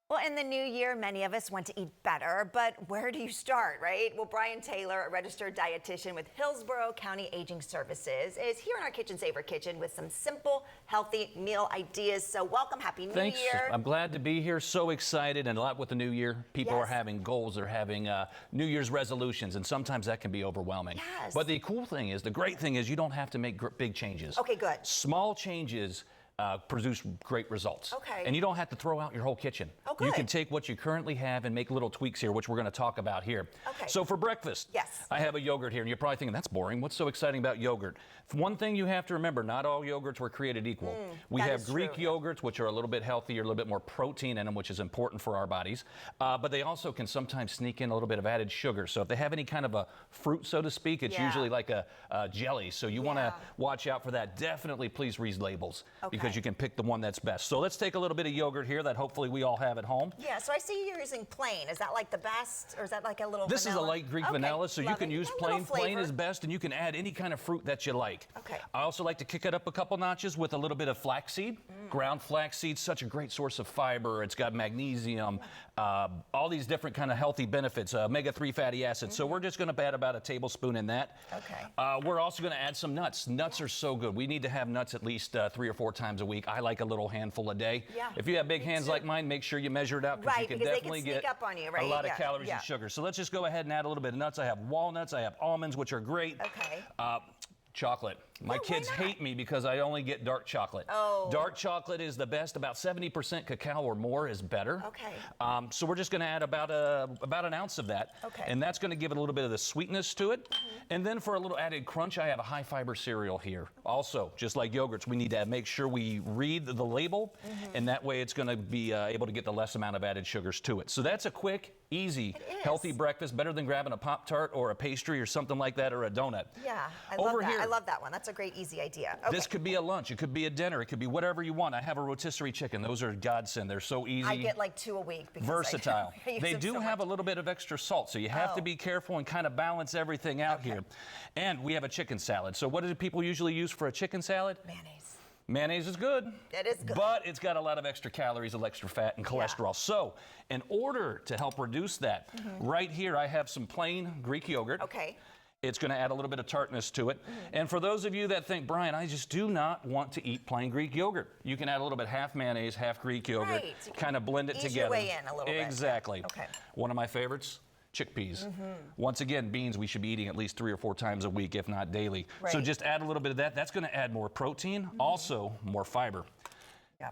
Well, in the new year, many of us want to eat better, but where do you start, right? Well, Brian Taylor, a registered dietitian with Hillsborough County Aging Services, is here in our Kitchen Saver kitchen with some simple, healthy meal ideas. So welcome, Happy New Thanks. Year. I'm glad to be here. So excited, and a lot with the new year. People are having goals, they're having New Year's resolutions, and sometimes that can be overwhelming. Yes. But the cool thing is, the great thing is you don't have to make big changes. Okay, good. Small changes produce great results. Okay. And you don't have to throw out your whole kitchen. Oh, good. You can take what you currently have and make little tweaks here, which we're going to talk about here. Okay. So for breakfast, yes, I have a yogurt here, and you're probably thinking, that's boring. What's so exciting about yogurt? One thing you have to remember, not all yogurts were created equal. We have Greek yogurts, which are a little bit healthier, a little bit more protein in them, which is important for our bodies. But they also can sometimes sneak in a little bit of added sugar. So if they have any kind of a fruit, so to speak, it's usually like a jelly. So you want to watch out for that. Definitely please read labels, because you can pick the one that's best. So let's take a little bit of yogurt here that hopefully we all have at home. Yeah, so I see you're using plain. Is that like the best, or is that like a little This vanilla? is a light Greek vanilla, so you can use plain. Plain is best, and you can add any kind of fruit that you like. Okay. I also like to kick it up a couple notches with a little bit of flaxseed. Ground flaxseed, such a great source of fiber. It's got magnesium, all these different kind of healthy benefits, omega-3 fatty acids. So we're just going to add about a tablespoon in that. Okay. We're also going to add some nuts. Nuts are so good. We need to have nuts at least 3 or 4 times a week. I like a little handful a day. Yeah. If you have big hands like mine, make sure you measure it out, because you can definitely they can sneak up on you, right? a lot of calories and sugar. So let's just go ahead and add a little bit of nuts. I have walnuts, I have almonds, which are great. Okay. Chocolate. My kids hate me because I only get dark chocolate. Oh. Dark chocolate is the best. About 70% cacao or more is better. Okay. So we're just going to add about an ounce of that. Okay. And that's going to give it a little bit of the sweetness to it. And then for a little added crunch, I have a high fiber cereal here. Also, just like yogurts, we need to make sure we read the label, and that way it's going to be able to get the less amount of added sugars to it. So that's a quick, easy, healthy breakfast, better than grabbing a Pop-Tart or a pastry or something like that, or a donut. Yeah, I Over love that. here, I love that one. That's a great, easy idea. Okay. This could be a lunch. It could be a dinner. It could be whatever you want. I have a rotisserie chicken. Those are godsend. They're so easy. I get like 2 a week. Because versatile. They do have much. a little bit of extra salt, so you have to be careful and kind of balance everything out here. And we have a chicken salad. So what do people usually use for a chicken salad? Mayonnaise. Mayonnaise is good. It is good. But it's got a lot of extra calories, extra fat, and cholesterol. So in order to help reduce that, right here I have some plain Greek yogurt. Okay. It's going to add a little bit of tartness to it. And for those of you that think, Brian, I just do not want to eat plain Greek yogurt, you can add a little bit, half mayonnaise, half Greek yogurt, kind of blend it together. Your way in a little bit. Exactly. Okay. One of my favorites, chickpeas. Once again, beans we should be eating at least 3 or 4 times a week, if not daily. So just add a little bit of that. That's going to add more protein, also more fiber.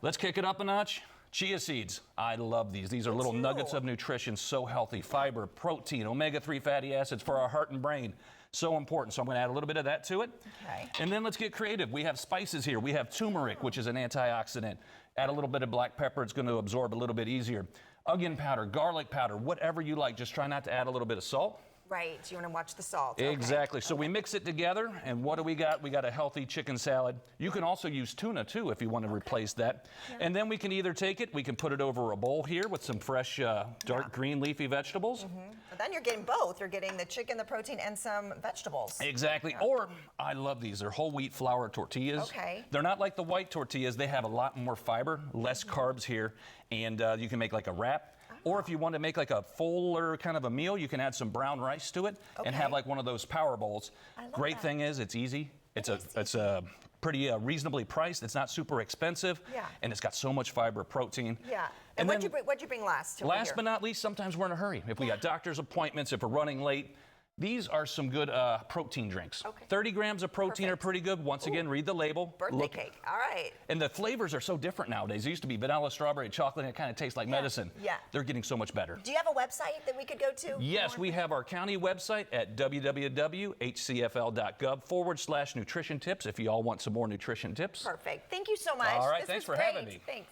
Let's kick it up a notch. Chia seeds. I love these. These are little nuggets of nutrition, so healthy. Fiber, protein, omega-3 fatty acids for our heart and brain. So important. So I'm going to add a little bit of that to it. Okay. And then let's get creative. We have spices here. We have turmeric, which is an antioxidant. Add a little bit of black pepper. It's going to absorb a little bit easier. Onion powder, garlic powder, whatever you like. Just try not to add a little bit of salt. Right. You want to watch the salt. Exactly. So we mix it together, and what do we got? We got a healthy chicken salad. You can also use tuna, too, if you want to replace that. And then we can either take it, we can put it over a bowl here with some fresh dark green leafy vegetables. But then you're getting both. You're getting the chicken, the protein, and some vegetables. Exactly. Or, I love these. They're whole wheat flour tortillas. Okay. They're not like the white tortillas. They have a lot more fiber, less carbs here, and you can make like a wrap. Or if you want to make like a fuller kind of a meal, you can add some brown rice to it and have like one of those power bowls. Great thing is it's easy. It's a pretty reasonably priced. It's not super expensive. And it's got so much fiber, protein. Yeah. And what'd you bring last? Last but not least, sometimes we're in a hurry. If we got doctor's appointments, if we're running late, these are some good protein drinks. 30 grams of protein are pretty good. Once again, read the label. Birthday cake. All right. And the flavors are so different nowadays. It used to be vanilla, strawberry, chocolate, and it kind of tastes like medicine. Yeah. They're getting so much better. Do you have a website that we could go to? Yes, we have our county website at www.hcfl.gov/nutrition tips if you all want some more nutrition tips. Perfect. Thank you so much. All right, thanks for having me. Thanks.